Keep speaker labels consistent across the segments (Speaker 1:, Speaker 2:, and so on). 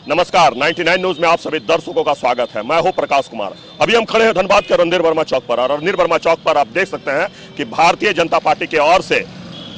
Speaker 1: नमस्कार, 99 न्यूज में आप सभी दर्शकों का स्वागत है। मैं हूं प्रकाश कुमार। अभी हम खड़े हैं धनबाद के रणधीर वर्मा चौक पर, और रणधीर वर्मा चौक पर आप देख सकते हैं कि भारतीय जनता पार्टी की ओर से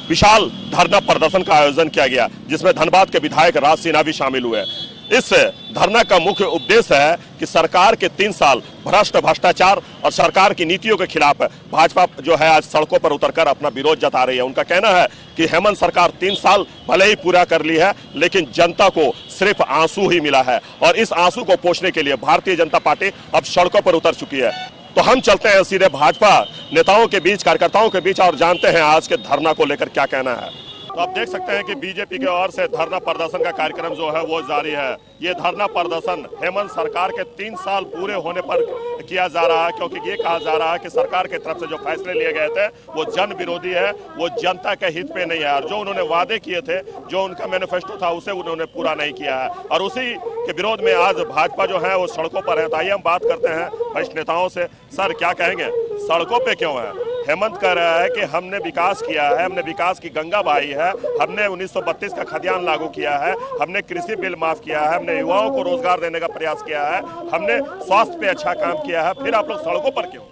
Speaker 1: विशाल धरना प्रदर्शन का आयोजन किया गया, जिसमें धनबाद के विधायक राज सिन्हा भी शामिल हुए। इस धरना का मुख्य उद्देश्य है कि सरकार के 3 साल भ्रष्टाचार और सरकार की नीतियों के खिलाफ भाजपा जो है आज सड़कों पर उतरकर अपना विरोध जता रही है। उनका कहना है कि हेमंत सरकार 3 साल भले ही पूरा कर ली है, लेकिन जनता को सिर्फ आंसू ही मिला है, और इस आंसू को पोंछने के लिए भारतीय जनता पार्टी अब सड़कों पर उतर चुकी है। तो हम चलते हैं सीधे भाजपा नेताओं के बीच, कार्यकर्ताओं के बीच, और जानते हैं आज के धरना को लेकर क्या कहना है। तो आप देख सकते हैं कि बीजेपी की ओर से धरना प्रदर्शन का कार्यक्रम जो है वो जारी है। ये धरना प्रदर्शन हेमंत सरकार के 3 साल पूरे होने पर किया जा रहा है, क्योंकि ये कहा जा रहा है कि सरकार की तरफ से जो फैसले लिए गए थे वो जन विरोधी है, वो जनता के हित पे नहीं है, और जो उन्होंने वादे किए थे, जो उनका मैनिफेस्टो था, उसे उन्होंने पूरा नहीं किया है, और उसी के विरोध में आज भाजपा जो है वो सड़कों पर है। तो आइए हम बात करते हैं वरिष्ठ नेताओं से। सर, क्या कहेंगे, सड़कों पे क्यों है? हेमंत कह रहा है कि हमने विकास किया है, हमने विकास की गंगा बहाई है, हमने 1932 का खतियान लागू किया है, हमने कृषि बिल माफ किया है, हमने युवाओं को रोजगार देने का प्रयास किया है, हमने स्वास्थ्य पे अच्छा काम किया है, फिर आप लोग सड़कों पर क्यों?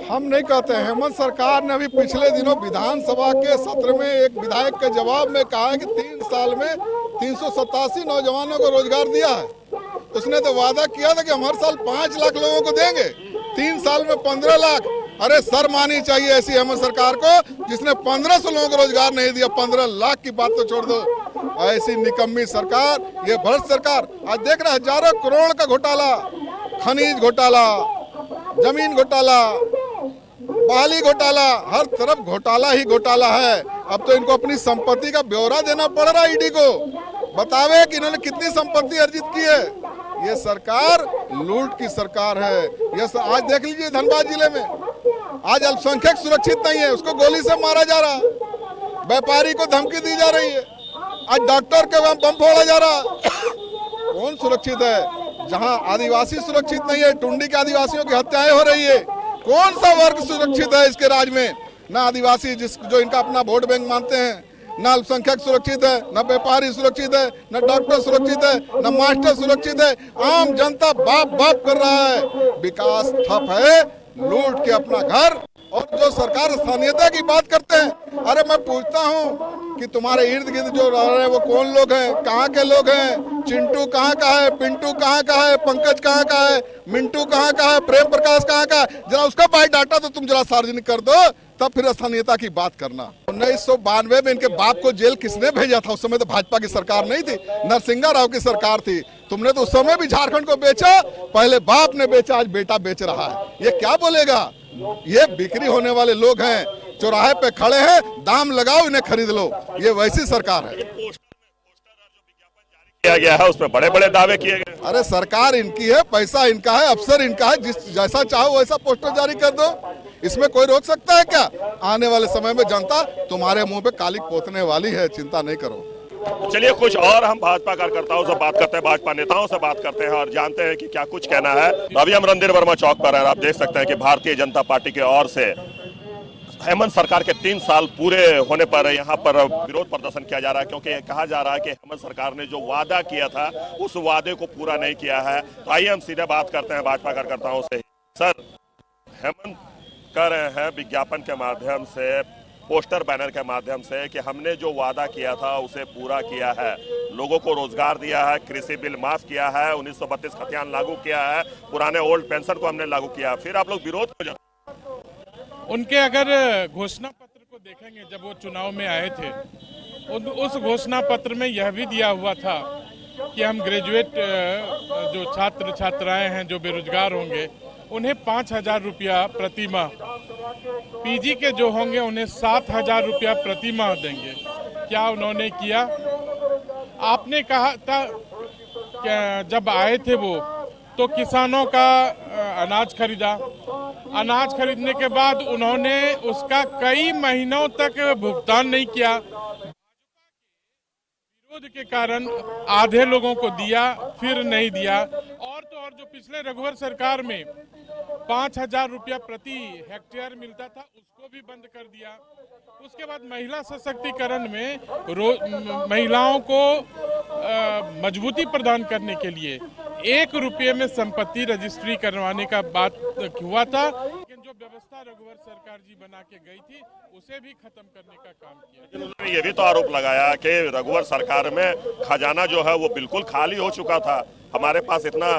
Speaker 2: हम नहीं कहते। हेमंत सरकार ने अभी पिछले दिनों विधानसभा के सत्र में एक विधायक के जवाब में कहा है कि 3 साल में 387 नौजवानों को रोजगार दिया है। उसने तो वादा किया था कि हम हर साल 5 लाख लोगों को देंगे, 3 साल में 15 लाख। अरे शर्म आनी चाहिए ऐसी हेमंत सरकार को, जिसने 1500 लोगों को रोजगार नहीं दिया। 15 लाख की बात तो छोड़ दो। ऐसी निकम्मी सरकार, ये भ्रष्ट सरकार। आज देख रहे हजारों करोड़ का घोटाला, खनिज घोटाला, जमीन घोटाला, बाली घोटाला, हर तरफ घोटाला ही घोटाला है। अब तो इनको अपनी संपत्ति का ब्यौरा देना पड़ रहा है ईडी को, बतावे कि इन्होंने कितनी संपत्ति अर्जित की है। ये सरकार लूट की सरकार है। ये आज देख लीजिए धनबाद जिले में आज अल्पसंख्यक सुरक्षित नहीं है, उसको गोली से मारा जा रहा है, व्यापारी को धमकी दी जा रही है, आज डॉक्टर के बम फोड़ा जा रहा है। कौन सुरक्षित है? जहां आदिवासी सुरक्षित नहीं है, टुंडी के आदिवासियों की हत्याएं हो रही है, कौन सा वर्ग सुरक्षित है इसके राज में? ना आदिवासी जो इनका अपना वोट बैंक मानते हैं, ना अल्पसंख्यक सुरक्षित है, न व्यापारी सुरक्षित है, न डॉक्टर सुरक्षित है, न मास्टर सुरक्षित है। आम जनता बाप बाप कर रहा है। विकास ठप है, लूट के अपना घर। और जो सरकार स्थानीयता की बात करते हैं, अरे मैं पूछता हूँ कि तुम्हारे इर्द गिर्द जो रह रहे हैं वो कौन लोग हैं, कहाँ के लोग हैं? चिंटू कहाँ का है, पिंटू कहाँ का है, पंकज कहाँ का है, मिंटू कहाँ का है, प्रेम प्रकाश कहाँ का है? जरा उसका बायोडाटा तो तुम जरा सार्वजनिक कर दो, तब फिर स्थानीयता की बात करना। 1992 में इनके बाप को जेल किसने भेजा था? उस समय तो भाजपा की सरकार नहीं थी, नरसिंह राव की सरकार थी। तुमने तो उस समय भी झारखंड को बेचा, पहले बाप ने बेचा, आज बेटा बेच रहा है। ये क्या बोलेगा? ये बिक्री होने वाले लोग हैं, चौराहे पे खड़े हैं, दाम लगाओ इन्हें खरीद लो। ये वैसी सरकार है।
Speaker 1: किया गया है उसमें बड़े बड़े दावे किए गए।
Speaker 2: अरे सरकार इनकी है, पैसा इनका है, अफसर इनका है, जैसा चाहो वैसा पोस्टर जारी कर दो। इसमें कोई रोक सकता है क्या? आने वाले समय में जनता तुम्हारे मुंह पे कालिक पोतने वाली है, चिंता नहीं करो।
Speaker 1: चलिए कुछ और हम भाजपा कार्यकर्ताओं से बात करते हैं, भाजपा नेताओं से बात करते हैं, और जानते हैं कि क्या कुछ कहना है। अभी हम रणधीर वर्मा चौक पर हैं। आप देख सकते हैं कि भारतीय जनता पार्टी की ओर से हेमंत सरकार के 3 साल पूरे होने पर यहाँ पर विरोध प्रदर्शन किया जा रहा है, क्योंकि कहा जा रहा है कि हेमंत सरकार ने जो वादा किया था उस वादे को पूरा नहीं किया है। तो आइए हम सीधे बात करते हैं भाजपा कार्यकर्ताओं से। सर, हेमंत कह रहे हैं विज्ञापन के माध्यम से, पोस्टर बैनर के माध्यम से, कि हमने जो वादा किया था उसे पूरा किया है, लोगों को रोजगार दिया है, कृषि बिल माफ किया है, 1932 खतियान लागू किया है, पुराने ओल्ड पेंशन को हमने लागू किया। फिर आप लोग विरोध क्यों?
Speaker 3: उनके अगर घोषणा पत्र को देखेंगे, जब वो चुनाव में आए थे, उस घोषणा पत्र में यह भी दिया हुआ था कि हम ग्रेजुएट जो छात्र छात्राएं हैं जो बेरोजगार होंगे उन्हें 5000 रुपया प्रति माह, पीजी के जो होंगे उन्हें 7000 रुपया प्रति माह देंगे। क्या उन्होंने किया? आपने कहा था कि जब आए थे वो तो किसानों का अनाज खरीदा, अनाज खरीदने के बाद उन्होंने उसका कई महीनों तक भुगतान नहीं किया। विरोध के कारण आधे लोगों को दिया, फिर नहीं दिया। और तो और जो पिछले रघुवर सरकार में 5,000 रुपया प्रति हेक्टेयर मिलता था, उसको भी बंद कर दिया। उसके बाद महिला सशक्तिकरण में महिलाओं को मजबूती प्रदान करने के लिए 1 रुपये में संपत्ति रजिस्ट्री करवाने का बात हुआ था, लेकिन जो व्यवस्था रघुवर सरकार जी बना के गई थी उसे भी खत्म करने का काम किया।
Speaker 1: उन्होंने ये भी तो आरोप लगाया कि रघुवर सरकार में खजाना जो है वो बिल्कुल खाली हो चुका था, हमारे पास इतना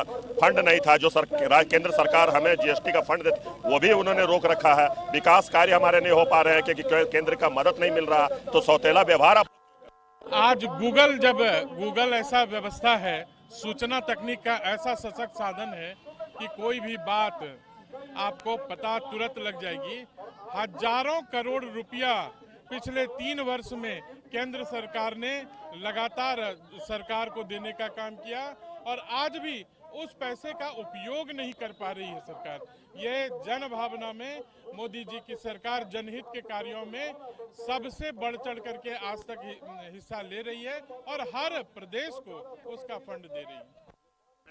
Speaker 1: फंड नहीं था जो केंद्र सरकार हमें जीएसटी का फंड देती, वो भी उन्होंने रोक रखा है। विकास कार्य हमारे नहीं हो पा रहे हैं क्योंकि केंद्र का मदद नहीं मिल रहा, तो सौतेला व्यवहार।
Speaker 3: आज गूगल ऐसा व्यवस्था है, सूचना तकनीक का ऐसा सशक्त साधन है कि कोई भी बात आपको पता तुरंत लग जाएगी। हजारों करोड़ रुपया पिछले 3 वर्ष में केंद्र सरकार ने लगातार सरकार को देने का काम किया और आज भी उस पैसे का उपयोग नहीं कर पा रही है सरकार। ये जन भावना में मोदी जी की सरकार जनहित के कार्यों में सबसे बढ़ चढ़ करके आज तक हिस्सा ले रही है और हर प्रदेश को उसका फंड दे रही है।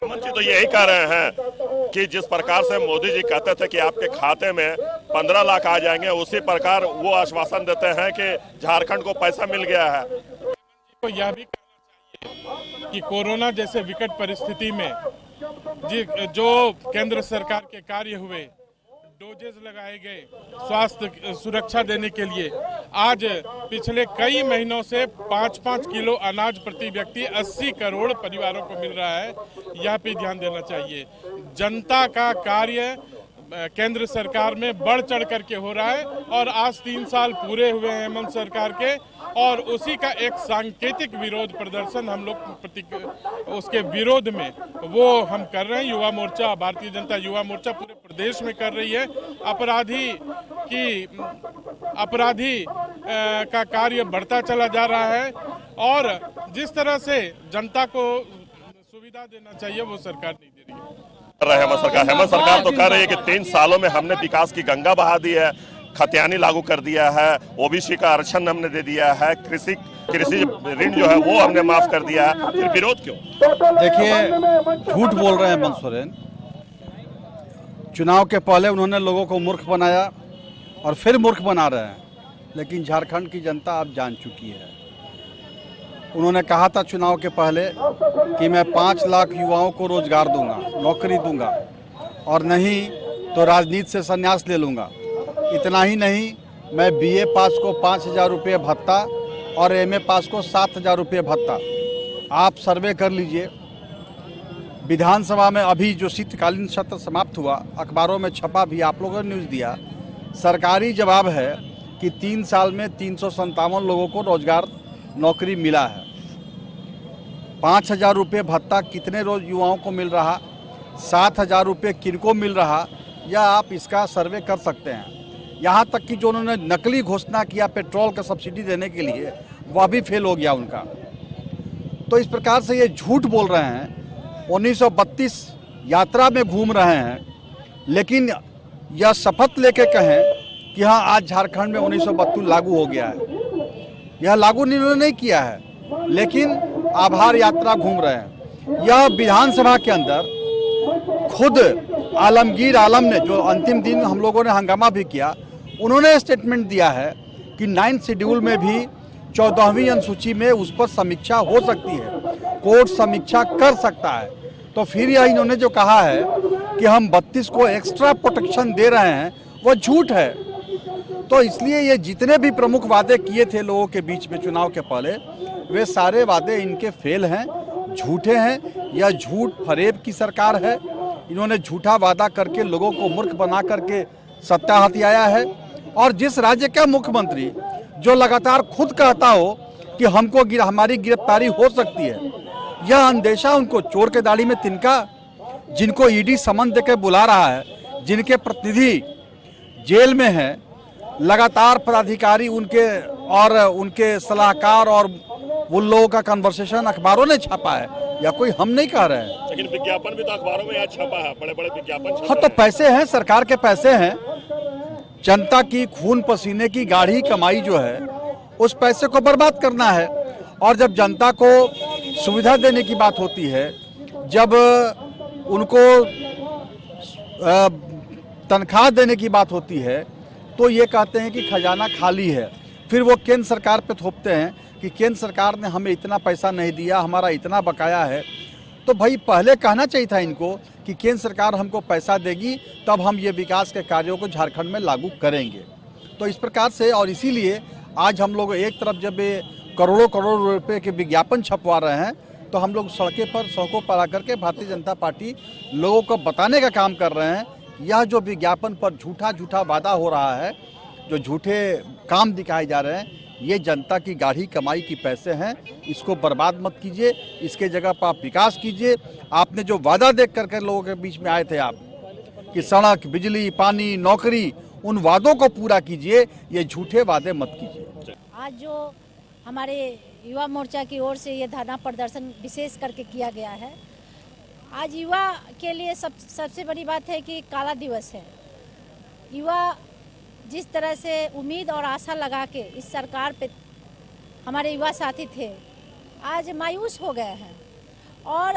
Speaker 1: मुख्यमंत्री तो यही कह रहे हैं कि जिस प्रकार से मोदी जी कहते थे कि आपके खाते में 15 लाख आ जाएंगे, उसी प्रकार वो आश्वासन देते हैं कि झारखंड को पैसा मिल गया है।
Speaker 3: तो यह भी कहना चाहिए कि कोरोना जैसे विकट परिस्थिति में जो केंद्र सरकार के कार्य हुए, डोजेस लगाए गए स्वास्थ्य सुरक्षा देने के लिए, आज पिछले कई महीनों से 5-5 किलो अनाज प्रति व्यक्ति 80 करोड़ परिवारों को मिल रहा है। यह भी ध्यान देना चाहिए। जनता का कार्य केंद्र सरकार में बढ़ चढ़ करके हो रहा है और आज 3 साल पूरे हुए हैं हेमंत सरकार के, और उसी का एक सांकेतिक विरोध प्रदर्शन हम लोग उसके विरोध में वो हम कर रहे हैं। युवा मोर्चा, भारतीय जनता युवा मोर्चा पूरे प्रदेश में कर रही है। अपराधी का कार्य बढ़ता चला जा रहा है और जिस तरह से जनता को सुविधा देना चाहिए वो सरकार नहीं दे रही है।
Speaker 1: हेमंत सरकार तो कह रही है कि 3 सालों में हमने विकास की गंगा बहा दी है, खतियानी लागू कर दिया है, ओबीसी का आरक्षण हमने दे दिया है, कृषि ऋण जो है वो हमने माफ कर दिया है, फिर विरोध क्यों?
Speaker 4: देखिए, झूठ बोल रहे हैं हेमंत सोरेन। चुनाव के पहले उन्होंने लोगों को मूर्ख बनाया और फिर मूर्ख बना रहे हैं, लेकिन झारखंड की जनता अब जान चुकी है। उन्होंने कहा था चुनाव के पहले कि मैं 5 लाख युवाओं को रोजगार दूंगा, नौकरी दूंगा, और नहीं तो राजनीति से संन्यास ले लूंगा। इतना ही नहीं, मैं बीए पास को 5,000 रुपये भत्ता और एमए पास को 7,000 रुपये भत्ता। आप सर्वे कर लीजिए, विधानसभा में अभी जो शीतकालीन सत्र समाप्त हुआ, अखबारों में छपा भी, आप लोगों ने न्यूज़ दिया, सरकारी जवाब है कि 3 साल में 357 लोगों को रोजगार नौकरी मिला है। 5,000 रुपये भत्ता कितने रोज युवाओं को मिल रहा, 7,000 रुपये किनको मिल रहा, या आप इसका सर्वे कर सकते हैं। यहाँ तक कि जो उन्होंने नकली घोषणा किया पेट्रोल का सब्सिडी देने के लिए, वह भी फेल हो गया उनका। तो इस प्रकार से ये झूठ बोल रहे हैं। 1932 यात्रा में घूम रहे हैं, लेकिन यह शपथ लेके कहें कि हाँ आज झारखंड में 1932 लागू हो गया है। यह लागू इन्होंने नहीं किया है, लेकिन आभार यात्रा घूम रहे हैं। यह विधानसभा के अंदर खुद आलमगीर आलम ने, जो अंतिम दिन हम लोगों ने हंगामा भी किया, उन्होंने स्टेटमेंट दिया है कि 9th शेड्यूल में भी 14वीं अनुसूची में उस पर समीक्षा हो सकती है, कोर्ट समीक्षा कर सकता है। तो फिर यह इन्होंने जो कहा है कि हम 32 को एक्स्ट्रा प्रोटेक्शन दे रहे हैं, वह झूठ है। तो इसलिए ये जितने भी प्रमुख वादे किए थे लोगों के बीच में चुनाव के पहले, वे सारे वादे इनके फेल हैं, झूठे हैं। यह झूठ फरेब की सरकार है। इन्होंने झूठा वादा करके लोगों को मूर्ख बना करके सत्ता हथियाया है। और जिस राज्य का मुख्यमंत्री जो लगातार खुद कहता हो कि हमारी गिरफ्तारी हो सकती है, यह अंदेशा उनको चोर के दाढ़ी में तिनका, जिनको ईडी समन देकर बुला रहा है, जिनके प्रतिनिधि जेल में हैं, लगातार पदाधिकारी उनके और उनके सलाहकार और उन लोगों का कन्वर्सेशन अखबारों ने छापा है, या कोई हम नहीं कह रहे हैं।
Speaker 1: लेकिन विज्ञापन भी तो अखबारों में आज छपा है, बड़े-बड़े विज्ञापन।
Speaker 4: हाँ, तो पैसे हैं, सरकार के पैसे हैं, जनता की खून पसीने की गाढ़ी कमाई जो है, उस पैसे को बर्बाद करना है। और जब जनता को सुविधा देने की बात होती है, जब उनको तनख्वाह देने की बात होती है तो ये कहते हैं कि खजाना खाली है। फिर वो केंद्र सरकार पे थोपते हैं कि केंद्र सरकार ने हमें इतना पैसा नहीं दिया, हमारा इतना बकाया है। तो भाई पहले कहना चाहिए था इनको कि केंद्र सरकार हमको पैसा देगी तब हम ये विकास के कार्यों को झारखंड में लागू करेंगे। तो इस प्रकार से, और इसीलिए आज हम लोग एक तरफ जब ये करोड़ों करोड़ रुपए के विज्ञापन छपवा रहे हैं तो हम लोग सड़कों पर आकर के भारतीय जनता पार्टी लोगों को बताने का काम कर रहे हैं। यह जो विज्ञापन पर झूठा वादा हो रहा है, जो झूठे काम दिखाए जा रहे हैं, ये जनता की गाढ़ी कमाई की पैसे हैं। इसको बर्बाद मत कीजिए, इसके जगह पर आप विकास कीजिए। आपने जो वादा देख करके लोगों के बीच में आए थे आप कि सड़क, बिजली, पानी, नौकरी, उन वादों को पूरा कीजिए, ये झूठे वादे मत कीजिए।
Speaker 5: आज जो हमारे युवा मोर्चा की ओर से ये धरना प्रदर्शन विशेष करके किया गया है, आज युवा के लिए सबसे बड़ी बात है कि काला दिवस है। युवा जिस तरह से उम्मीद और आशा लगा के इस सरकार पे हमारे युवा साथी थे, आज मायूस हो गए हैं। और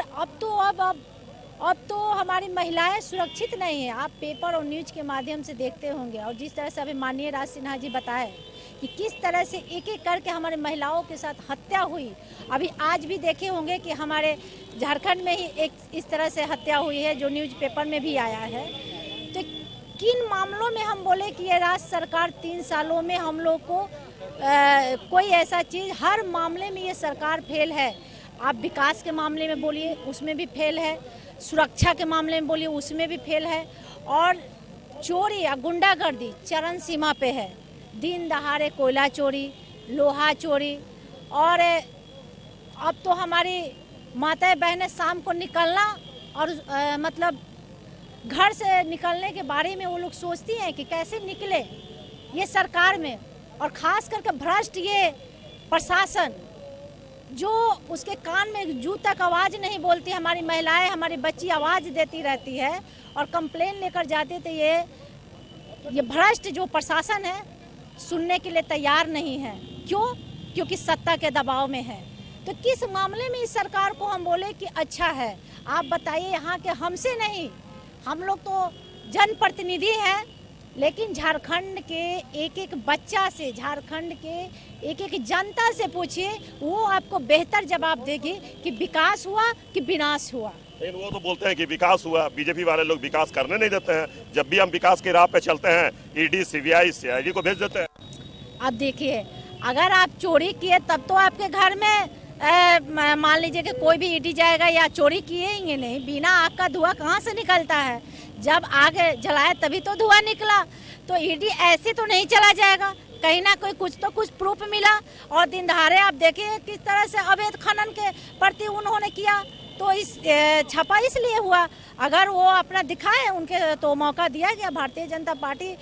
Speaker 5: अब तो हमारी महिलाएं सुरक्षित नहीं है। आप पेपर और न्यूज़ के माध्यम से देखते होंगे, और जिस तरह से अभी माननीय राज सिन्हा जी बताए कि किस तरह से एक एक करके हमारे महिलाओं के साथ हत्या हुई। अभी आज भी देखे होंगे कि हमारे झारखंड में ही एक इस तरह से हत्या हुई है, जो न्यूज़ पेपर में भी आया है। तो किन मामलों में हम बोले कि ये राज्य सरकार 3 सालों में हम लोग को कोई ऐसा चीज़, हर मामले में ये सरकार फेल है। आप विकास के मामले में बोलिए, उसमें भी फेल है। सुरक्षा के मामले में बोलिए, उसमें भी फेल है। और चोरी या गुंडागर्दी चरम सीमा पे है। दिन दहाड़े कोयला चोरी, लोहा चोरी, और अब तो हमारी माताएं बहनें शाम को निकलना और मतलब घर से निकलने के बारे में वो लोग सोचती हैं कि कैसे निकले ये सरकार में। और ख़ास करके भ्रष्ट ये प्रशासन, जो उसके कान में जू तक आवाज़ नहीं बोलती। हमारी महिलाएं, हमारी बच्ची आवाज़ देती रहती है और कंप्लेन लेकर जाते थे। ये भ्रष्ट जो प्रशासन है सुनने के लिए तैयार नहीं है। क्यों? क्योंकि सत्ता के दबाव में है। तो किस मामले में इस सरकार को हम बोले कि अच्छा है? आप बताइए। यहाँ के हमसे नहीं, हम लोग तो जनप्रतिनिधि हैं, लेकिन झारखंड के एक एक बच्चा से, झारखंड के एक एक जनता से पूछिए, वो आपको बेहतर जवाब देगी कि विकास हुआ कि विनाश हुआ।
Speaker 1: लेकिन वो तो बोलते हैं कि विकास हुआ। बीजेपी वाले लोग विकास करने नहीं देते हैं। जब भी हम विकास की राह पे चलते हैं, ईडी, सीबीआई, सीआईडी को भेज देते हैं।
Speaker 5: अब देखिए, अगर आप चोरी किए तब तो आपके घर में मान लीजिए कि कोई भी ईडी जाएगा, या चोरी किए ही नहीं, बिना आग का धुआं कहाँ से निकलता है? जब आग जलाया तभी तो धुआं निकला। तो ईडी ऐसे तो नहीं चला जाएगा, कहीं ना कुछ तो कुछ प्रूफ मिला। और दिन दहाड़े आप देखिए किस तरह से अवैध खनन के प्रति उन्होंने किया। तो इस छापा इसलिए हुआ, अगर वो अपना दिखाए उनके तो मौका दिया गया। भारतीय जनता पार्टी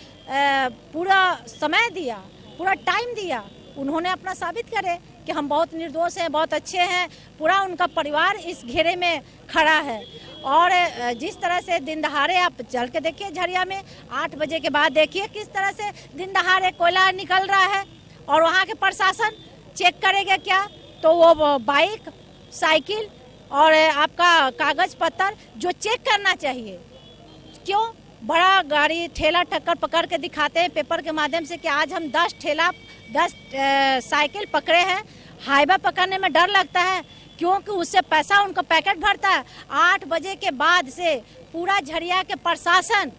Speaker 5: पूरा समय दिया, पूरा टाइम दिया, उन्होंने अपना साबित करे कि हम बहुत निर्दोष हैं, बहुत अच्छे हैं। पूरा उनका परिवार इस घेरे में खड़ा है। और जिस तरह से दिन दहाड़े आप चल के देखिए, झरिया में 8 बजे के बाद देखिए किस तरह से दिन दहाड़े कोयला निकल रहा है। और वहाँ के प्रशासन चेक करेगा क्या? तो वो बाइक, साइकिल और आपका कागज पत्तर जो चेक करना चाहिए। क्यों? बड़ा गाड़ी ठेला टक्कर पकड़ के दिखाते हैं पेपर के माध्यम से कि आज हम 10 ठेला 10 साइकिल पकड़े हैं। हाईवा पकड़ने में डर लगता है, क्योंकि उससे पैसा उनका पैकेट भरता है। 8 बजे के बाद से पूरा झरिया के प्रशासन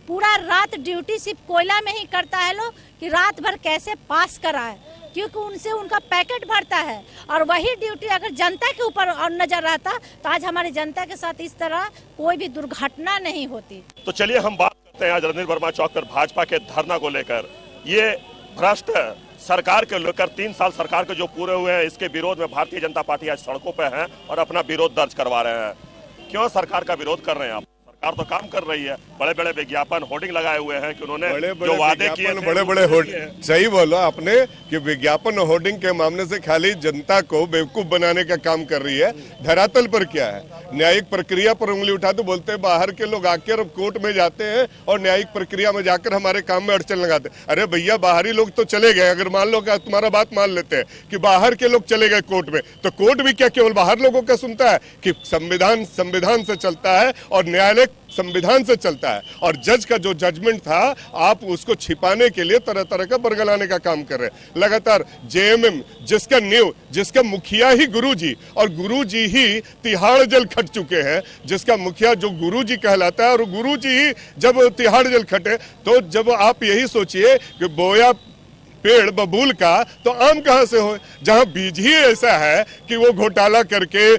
Speaker 5: पूरा रात ड्यूटी सिर्फ कोयला में ही करता है लोग, कि रात भर कैसे पास कराए, क्योंकि उनसे उनका पैकेट भरता है। और वही ड्यूटी अगर जनता के ऊपर और नजर रहता तो आज हमारी जनता के साथ इस तरह कोई भी दुर्घटना नहीं होती।
Speaker 1: तो चलिए हम बात करते हैं आज रणधीर वर्मा चौक पर भाजपा के धरना को लेकर। ये भ्रष्ट सरकार के लेकर 3 साल सरकार के जो पूरे हुए हैं, इसके विरोध में भारतीय जनता पार्टी आज सड़कों पे है और अपना विरोध दर्ज करवा रहे हैं। क्यों सरकार का विरोध कर रहे हैं आप? सरकार तो काम कर रही है। बड़े बड़े विज्ञापन, होर्डिंग लगाए हुए हैं कि उन्होंने जो वादे किए थे,
Speaker 6: बड़े बड़े होर्डिंग। सही बोला आपने कि विज्ञापन और होर्डिंग के मामले से खाली जनता को बेवकूफ बनाने का काम कर रही है। धरातल पर क्या है? न्यायिक प्रक्रिया पर उंगली उठा तो बोलते हैं बाहर के लोग आकर अब कोर्ट में जाते हैं और न्यायिक प्रक्रिया में जाकर हमारे काम में अड़चन लगाते हैं। अरे भैया, बाहरी लोग तो चले गए। अगर मान लो कि तुम्हारा बात मान लेते हैं कि बाहर के लोग चले गए कोर्ट में, तो कोर्ट भी क्या केवल बाहर लोगों का सुनता है? कि संविधान से चलता है और न्यायालय संविधान से चलता है। और जज का जो जजमेंट था आप उसको छिपाने के लिए तरह तरह का बरगलाने का काम कर रहे हैं। लगातार जेएमएम जिसका नींव, जिसका मुखिया ही गुरुजी, और गुरुजी ही तिहाड़ जेल खट चुके हैं, जिसका मुखिया जो गुरुजी कहलाता है, और गुरुजी ही जब तिहाड़ जेल खटे, तो जब आप यही सोचिए कि बोया पेड़ बबूल का तो आम कहां से हो, जहां बीज ही ऐसा है कि वो घोटाला करके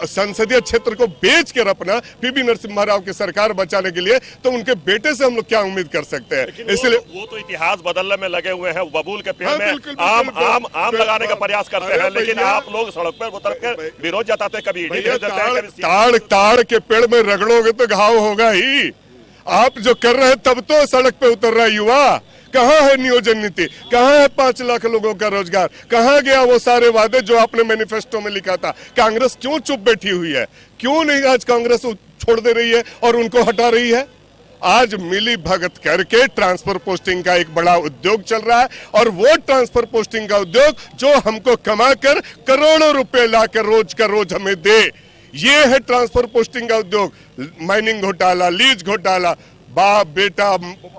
Speaker 6: संसदीय क्षेत्र को बेच कर अपना पीवी नरसिम्हा राव की सरकार बचाने के लिए, तो उनके बेटे से हम लोग क्या उम्मीद कर सकते हैं। इसलिए
Speaker 1: वो तो इतिहास बदलने में लगे हुए हैं, बबूल के पेड़
Speaker 6: हाँ,
Speaker 1: में
Speaker 6: बिल्कुल,
Speaker 1: आम
Speaker 6: बिल्कुल,
Speaker 1: आम आम
Speaker 6: बिल्कुल,
Speaker 1: लगाने का प्रयास करते हैं, लेकिन आप लोग सड़क पर उतर कर विरोध जताते हैं, कभी ईडी भेज देते हैं, कभी
Speaker 6: ताड़ ताड़ के पेड़ में रगड़ोगे तो घाव होगा ही। आप जो कर रहे हैं तब तो सड़क पे उतर रहा है युवा। कहाँ है नियोजन नीति, कहाँ है 5 लाख लोगों का रोजगार, कहाँ गया वो सारे वादे जो आपने मैनिफेस्टो में लिखा था। कांग्रेस क्यों चुप बैठी हुई है, क्यों नहीं आज कांग्रेस छोड़ दे रही है और उनको हटा रही है। आज मिली भगत करके ट्रांसफर पोस्टिंग का एक बड़ा उद्योग चल रहा है, और वो ट्रांसफर पोस्टिंग का उद्योग जो हमको कमाकर करोड़ों रुपए लाकर रोज का रोज हमें दे, ये है ट्रांसफर पोस्टिंग का उद्योग। माइनिंग घोटाला, लीज घोटाला, बाप बेटा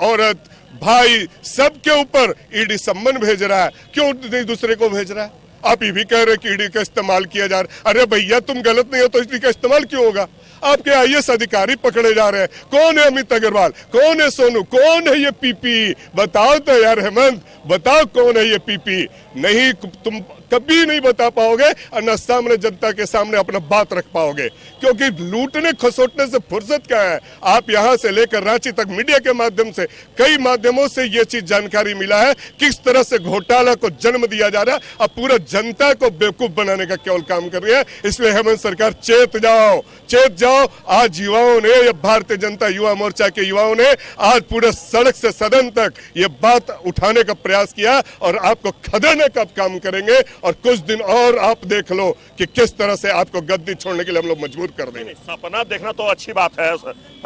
Speaker 6: औरत भाई सबके ऊपर ईडी सम्मन भेज रहा है। क्यों नहीं दूसरे को भेज रहा है? आप ये भी कह रहे कि ईडी का इस्तेमाल किया जा रहा है। अरे भैया तुम गलत नहीं हो तो ईडी का इस्तेमाल क्यों होगा? आपके आईएएस अधिकारी पकड़े जा रहे हैं। कौन है अमित अग्रवाल, कौन है सोनू, कौन है ये पीपी? बताओ तो यार हेमंत, बताओ कौन है ये पीपी? नहीं, तुम कभी नहीं बता पाओगे और न सामने जनता के सामने अपना बात रख पाओगे, क्योंकि लूटने खसोटने से फुर्सत क्या है। आप यहां से लेकर रांची तक मीडिया के माध्यम से, कई माध्यमों से ये चीज जानकारी मिला है किस तरह से घोटाला को जन्म दिया जा रहा है। अब पूरा जनता को बेवकूफ बनाने का केवल काम कर रही है। इसलिए हेमंत सरकार चेत जाओ, चेत जाओ। आज युवाओं ने, या भारतीय जनता युवा मोर्चा के युवाओं ने आज पूरे सड़क से सदन तक ये बात उठाने का प्रयास किया, और आपको खदेड़ने का काम करेंगे। और कुछ दिन और आप देख लो कि किस तरह से आपको गद्दी छोड़ने के लिए हम लोग मजबूर कर देंगे।
Speaker 1: सपना देखना तो अच्छी बात है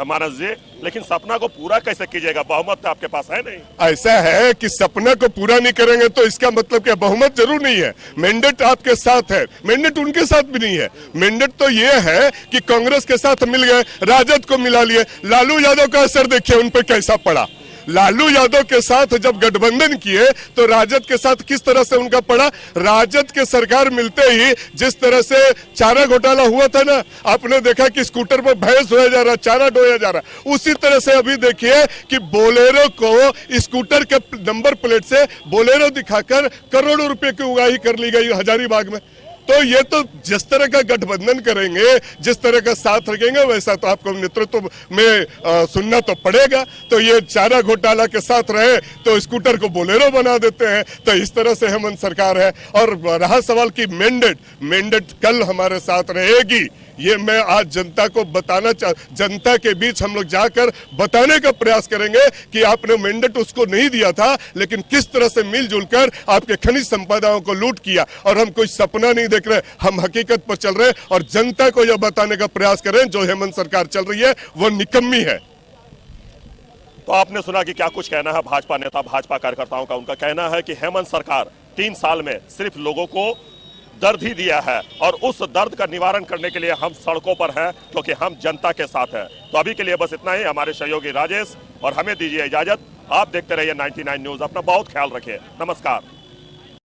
Speaker 1: मानस जी, लेकिन सपना को पूरा कैसे कीजिएगा? बहुमत तो आपके पास है नहीं।
Speaker 6: ऐसा है कि सपना को पूरा नहीं करेंगे तो इसका मतलब क्या बहुमत जरूर नहीं है। मैंडेट आपके साथ है, मैंडेट उनके साथ भी नहीं है। मैंडेट तो ये है कि कांग्रेस के साथ मिल गए, राजद को मिला लिए। लालू यादव का असर देखिए उन पर कैसा पड़ा। लालू यादव के साथ जब गठबंधन किए तो राजद के साथ किस तरह से उनका पड़ा। राजद के सरकार मिलते ही जिस तरह से चारा घोटाला हुआ था ना, आपने देखा कि स्कूटर पर भैंस धोया जा रहा, चारा ढोया जा रहा। उसी तरह से अभी देखिए कि बोलेरो को स्कूटर के नंबर प्लेट से बोलेरो दिखाकर करोड़ों रुपए की उगाही कर ली गई हजारीबाग में। तो ये तो जिस तरह का गठबंधन करेंगे, जिस तरह का साथ रखेंगे, वैसा तो आपको नेतृत्व में सुनना तो पड़ेगा। तो ये चारा घोटाला के साथ रहे तो स्कूटर को बोलेरो बना देते हैं। तो इस तरह से हेमंत सरकार है। और रहा सवाल की मैंडेट कल हमारे साथ रहेगी, ये मैं आज जनता को बताना जनता के बीच हम लोग जाकर बताने का प्रयास करेंगे कि आपने मैंडेट उसको नहीं दिया था, लेकिन किस तरह से मिलजुल कर आपके खनिज संपदाओं को लूट किया। और हम कोई सपना नहीं देख रहे, हम हकीकत पर चल रहे और जनता को यह बताने का प्रयास करें जो हेमंत सरकार चल रही है वो निकम्मी है।
Speaker 1: तो आपने सुना कि क्या कुछ कहना है भाजपा नेता, भाजपा कार्यकर्ताओं का। उनका कहना है कि हेमंत सरकार 3 साल में सिर्फ लोगों को दर्द ही दिया है, और उस दर्द का निवारण करने के लिए हम सड़कों पर हैं, क्योंकि हम जनता के साथ हैं। तो अभी के लिए बस इतना ही। हमारे सहयोगी राजेश और हमें दीजिए इजाजत। आप देखते रहिए 99 न्यूज। अपना बहुत ख्याल रखिए। नमस्कार।